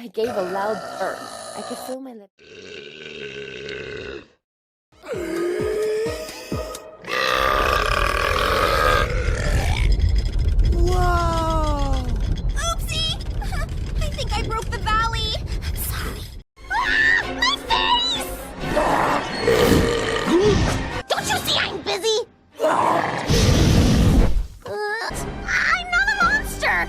I gave a loud burp. I could feel my lips. Whoa! Oopsie! I think I broke the valley. I'm sorry. Ah, my face! Don't you see I'm busy? I'm not a monster!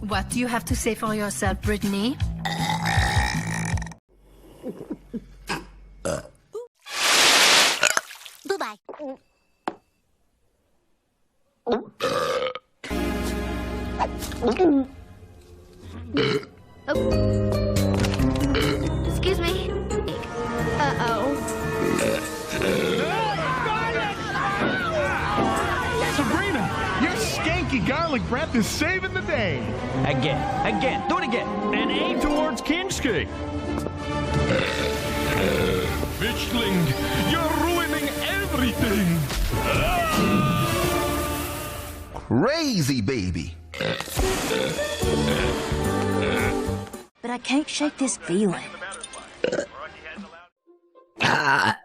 What do you have to say for yourself, Brittany? Bye-bye. Excuse me. Sabrina, your skanky garlic breath is saving the day. Again, do it again. An A towards Kinski. Bitchling, you're ruining everything. Crazy baby. But I can't shake this feeling.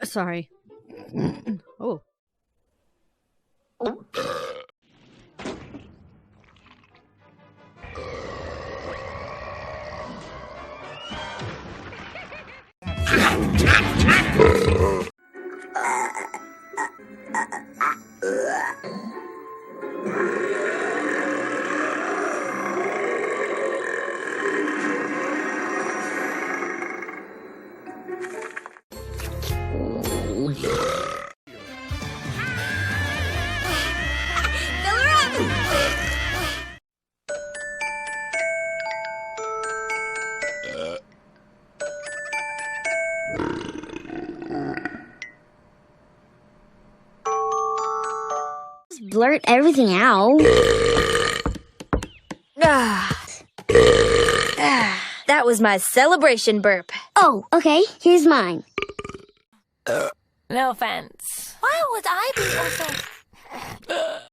Sorry. Oh. Fill her up! Blurt everything out. That was my celebration burp. Oh, okay. Here's mine. No offense. Why would I be offended?